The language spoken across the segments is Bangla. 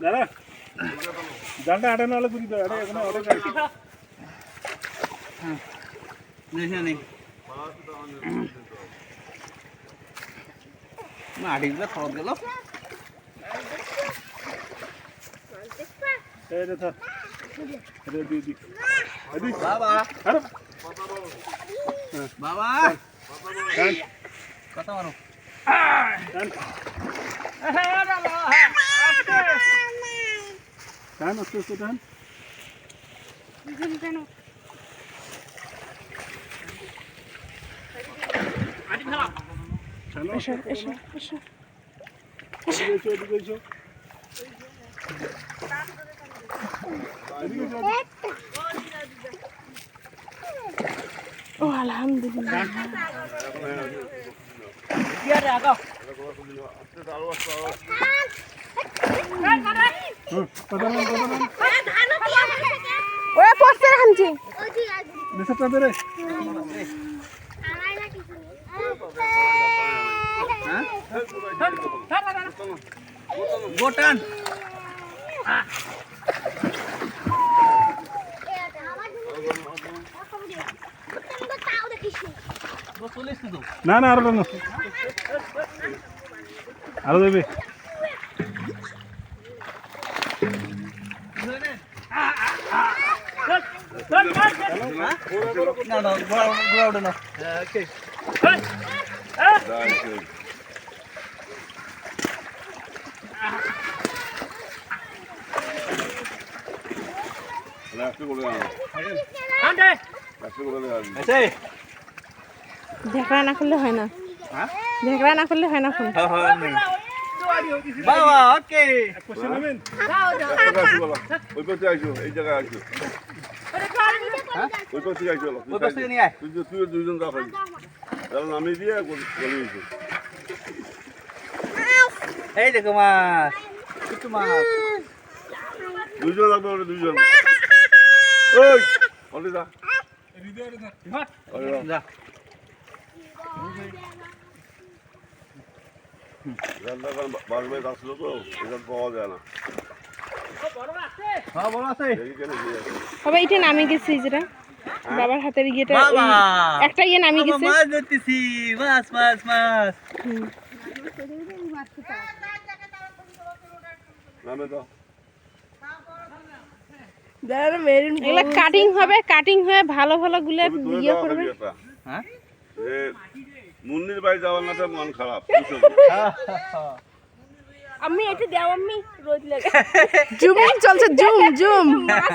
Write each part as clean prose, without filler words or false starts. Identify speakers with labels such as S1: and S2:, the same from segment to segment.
S1: দাদা জালটা আটে নাহলে পুরি দাও আটে এখন আটে কাটি
S2: হ্যাঁ দেখে নেই আড়িগুলো খরচ গেল
S1: এই রে থাক রে দিদি আদি
S2: বাবা
S1: আরে
S2: বাবা
S1: কান
S2: কথা মারো
S1: কান কান আস্তে আস্তে কান
S3: এসো এসো এসো
S1: এদিকে এসো
S3: ও আলহামদুলিল্লাহ ওরা পড়তে রাখছি
S1: নিচে দে রে
S2: গোটান
S1: না না আরো না আরো দেবে
S2: না না গোড়া ওঠে না
S3: ঝেঁকড়া না করলে হয় না ঝেঁকড়া না করলে হয় না ফোন
S2: বাবা ওকে
S4: ওই পাশে আইসো এই জায়গায় আইসো ওই পাশে আইসো
S2: ওই পাশ থেকে নিয়ে আয়
S4: তুই দুইজন যা পাই তাহলে নামিয়ে দিয়ে চলে গেছো
S2: এই দেখো মাছ একটু মাছ
S4: দুইজন লাগবে ওটা দুইজন ওই ওটা যা
S2: যা
S4: বারবার আসছিল তো এটা পাওয়া যায় না
S2: হ্যাঁ বড় আছে
S3: বাবা এটা নামে গেছে যেটা বাবার হাতের ইয়েটা একটা ইয়ে নামে গেছে
S2: মাছ ধরতেছি মাছ মাছ মাছ
S4: নামে দাও
S3: এগুলা কাটিং হবে কাটিং হয়ে ভালো ভালো গুলো ইয়ে করবে
S2: হ্যাঁ
S4: যে মুন্নির বাড়ি যাওয়ার না মন খারাপ
S3: আমি এটা দাও আমি রোজ লাগে জুমিং চলছে জুম জুম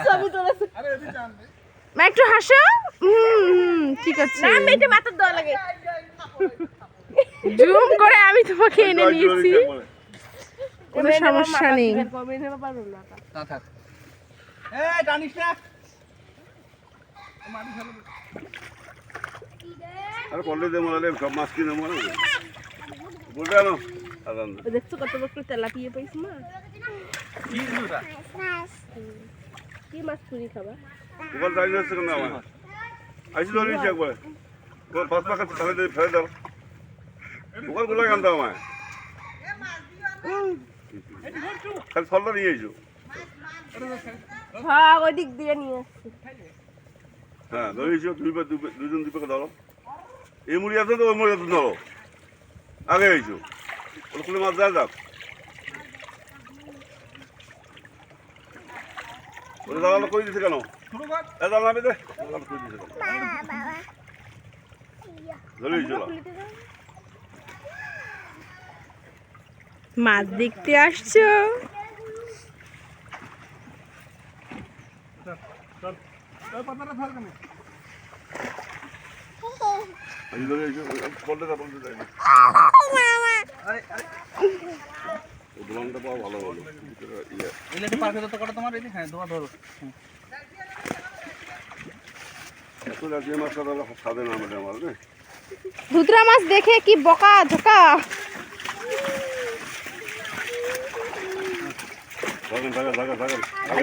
S3: ছবি তুলেছে মা একটু হাসো ঠিক আছে না আমি এটা মাথা দেওয়া লাগে জুম করে আমি তোমাকে এনে নিয়েছি কোনো সমস্যা নেই
S2: না থাক এই জানিস না
S4: আর কলে দে মনে সব মাছ কিনে মনে বলতে আনো
S3: দেখছো কত বড় তেলাপিয়া পাইছি মা
S2: কি দুটা
S3: কি মাছ পুরি খাবা
S4: ওখান যাই যাচ্ছে কেন আমার আইসি ধরে নিচ্ছি একবার পাঁচ পাখা তাহলে ফেলে দাও ওখান গুলো আনতে আমায় খালি ফলটা নিয়ে এসো
S3: হ্যাঁ ওই দিক দিয়ে নিয়ে আসছি
S4: হ্যাঁ ধরে এসো দুজন দুই পাখা ধরো এই মুড়ি আছে তো ওই মুড়ি আছে ধরো আগে এসো ওর খুলে মাছ দেওয়া যাক ওটা দাঁড়ানো করে দিছে কেন দাঁড়াবে দে করে দিছে কেন ধরে এসো
S3: মাছ দেখতে আসছো
S4: আমি ধরে এসো বলতে যাই না দোকানটা পাওয়া ভালো ভালো
S2: এলে পার্কে যত কটা তোমার এই হ্যাঁ তোমার ধরো
S4: এত জাতীয় মাছ সাদা সাদে না আমাদের আমার রে
S3: ধুতরা মাছ দেখে কি বকা ঝোকা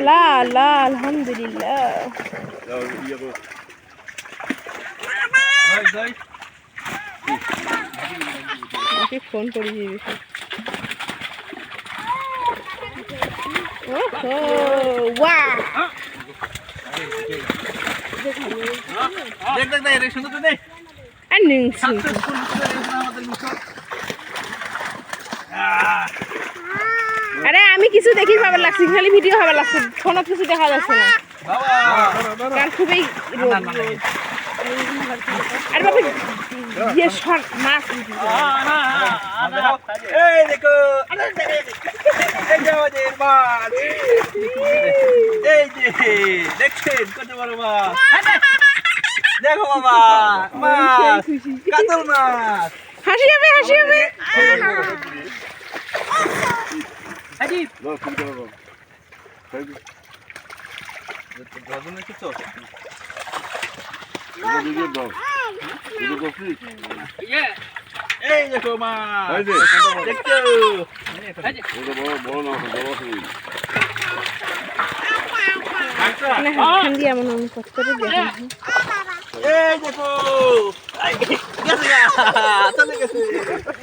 S3: লা লা আলহামদুলিল্লাহ
S2: যাই
S3: ওকে ফোন করে দিবি ওহো ওয়াও
S2: দেখ দেখ দেখ রে সুন্দর তো দেখ
S3: আর নিংছি
S2: সাকসেসফুল আমাদের মিশন
S3: আরে আমি কিছু দেখি ভালো লাগছে খালি ভিডিও ভালো লাগছে ফোনত কিছু দেখা যাচ্ছে না
S2: বাবা
S3: কারণ খুবই রোদ আর বাবা ইয়ে শর্ট মাছ
S2: এই দেখো এই যে আমাদের মাছ এই যে দেখছেন কত বড় মাছ দেখো বাবা মাছ কাতল মাছ
S3: হাসি হবে
S2: হাজি
S4: দাও শুরু করো দাও খাই দে
S2: গজন একটু তো
S4: এটা দিয়ে দাও শুরু করছি
S2: এই দেখো মাছ
S4: এই যে
S2: দেখছো
S4: ওটা বড় বড় না বড় আছে
S3: মানে হাতখান দিয়ে এমন অনুপাত করে দেখেন
S2: এই দেখো গেছে চলে গেছে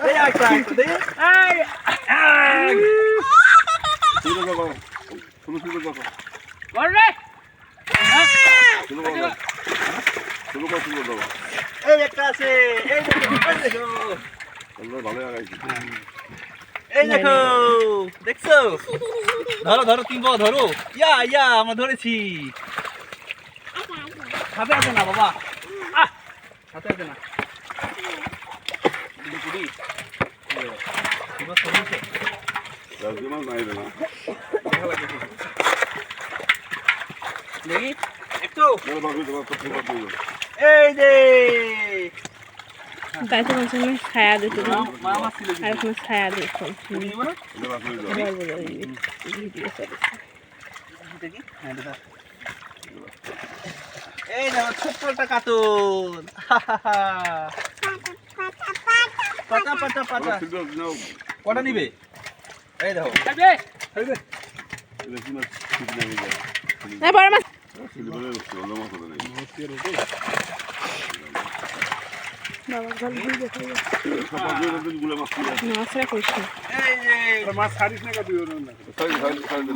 S2: এই একটা দে
S4: শুরু করো শুরু করো
S2: বড়রে
S4: শুরু করো শুরু করো
S2: এই একটা আছে এই দেখো
S4: আল্লাহ ভালো লাগাইছি
S2: এই দেখো দেখছো ধরো ধরো তিন বাবা ধরো ইয়া আমরা ধরেছি হাতে আছে না বাবা হাতে আছে না কুড়ি
S4: রাজু মাছ নাই রে না
S2: দেখি একটু
S4: বড় বাকি তোমার তো ঠিক আছে
S2: এই যে
S3: তাই তো বলছি আমি ছায়া দিতে দিন
S2: মামা ছিল
S3: আর কোনো ছায়া দেখুন
S2: নিব না
S4: এটা বাকি দাও
S3: ভিডিও চলেছে
S2: দেখি এই দেখো ছোট্ট একটা কাতুন পাতা পাতা পাতা
S4: ঠিক আছে নাও
S2: কটা নিবে এই দেখো
S4: দেখি না ঠিক নেই যায়
S3: না বড় মাছ
S4: সিলভারে অন্য মাছ নেই
S3: বাবা জল দিয়ে দেখো
S4: সব বাকি দিন গুলো মাছ দিয়ে
S3: মাছরা কইছে
S2: এই যে
S1: মাছ ছাড়িস না কত না
S4: সাইড সাইড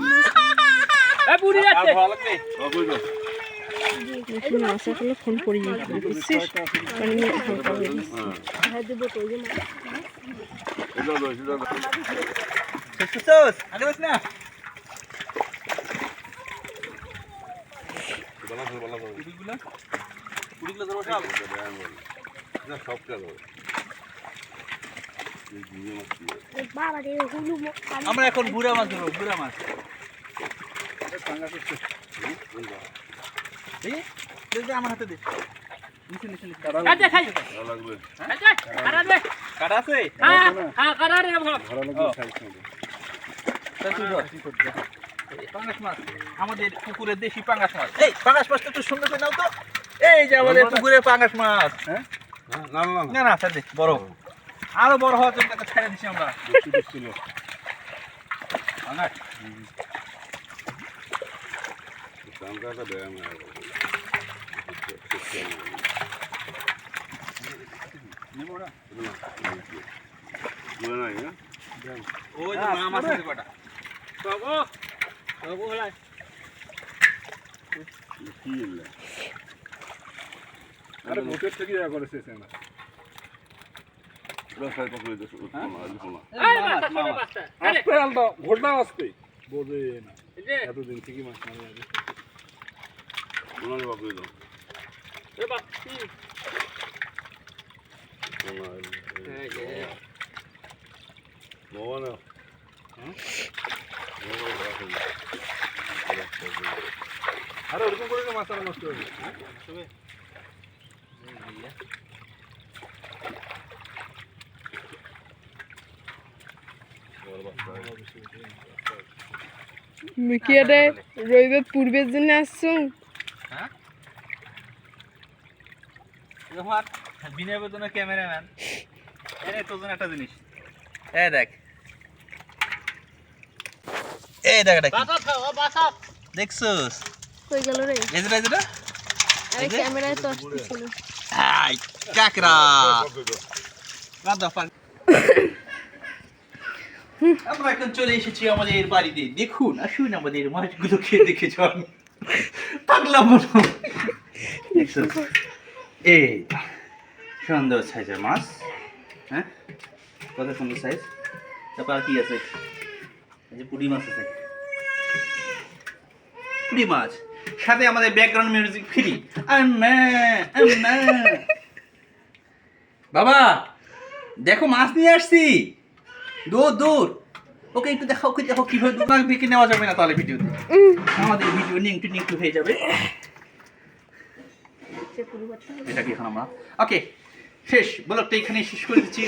S2: এ বুড়ি আছে ভালো লাগবে
S4: বাকি দাও
S3: দেখি মাছরা গুলো ফোন করি বুঝছিস মানে আমি হালকা হয়ে গেছে
S4: হ্যাঁ
S3: দেবো তো যে
S4: এটা দাও এটা দাও
S2: সুসুস আগে বস না
S4: বলা বলা
S2: পুরিগুলো ধরো সব
S4: না সব কালো এই দুই মাছ দিয়ে
S3: বাবা রে হুলু
S2: আমরা এখন বুড়া মাছ ধরবো বুড়া মাছ এই দে আমার হাতে দে নিচে নিচে নিচে
S4: ভালো লাগবে
S2: কাটা আছে
S1: ভালো লাগবে খাইছ না
S2: পাঙ্গাস মাছ আমাদের পুকুরের দেশি পাঙ্গাস মাছ এই পাঙ্গাস মাছটা একটু সুন্দর করে নাও তো এই যে আমাদের পুকুরের পাঙ্গাস মাছ
S1: হ্যাঁ
S4: না না
S2: না না স্যার দেখ বড় আরো বড় হওয়ার জন্য একটা ছেড়ে দিছি আমরা
S1: ছিল
S2: পাঙ্গাস
S4: কামটা দেয় না
S2: নেবো না
S4: মনে নাই না
S2: ওই যে মা মাছ আছে কটা বাবু বাবু হলাই
S4: কি এলে
S1: আরে মোটের থেকে ইয়া করেছে না
S4: রাস্তায় পকড়ে দিছো না
S1: আস্তে আলদা ঘোড়া আস্তে বোঝে না এতদিন থেকে মাছ মারা যাবে
S4: ওনারে পকড়ে দাও
S1: এ বাচ্চি
S4: মোহনা
S1: আরে ওরকম করে মাছ আর নষ্ট হবে
S3: মিকিয়ারে রবিবার পূর্বের জন্য আসছো
S2: হ্যাঁ আমার বিনয় বেতনের ক্যামেরাম্যান এনে তোর জন্য একটা জিনিস এই দেখ এটা কি দেখছস
S3: কই গেল রে
S2: এই যেটা
S3: আরে ক্যামেরায় তো আসতেছিল
S2: আই কাকরা কাদা পান আমরা এখন চলে এসেছি আমাদের বাড়িতে। দেখুন, আসুন আমাদের মাছগুলো খেয়ে দেখে যান। পাগলাম বলো। দেখছো? এই সুন্দর সাইজের মাছ, হ্যাঁ, কত সুন্দর সাইজ। তারপর আর কি আছে? এই যে পুঁটি মাছ আছে, পুঁটি মাছ, সাথে আমাদের ব্যাকগ্রাউন্ড মিউজিক ফ্রি। বাবা দেখো মাছ নিয়ে আসছি, দৌড় দৌড়। ওকে একটু দেখাও, ওকে দেখো কিভাবে দোকান বিক্রি নেওয়া যাবে না তাহলে ভিডিওতে, আমাদের ভিডিও নিংটু হয়ে যাবে। এটা কি এখন আমরা ওকে শেষ ব্লগটা এখানে শেষ করে দিচ্ছি।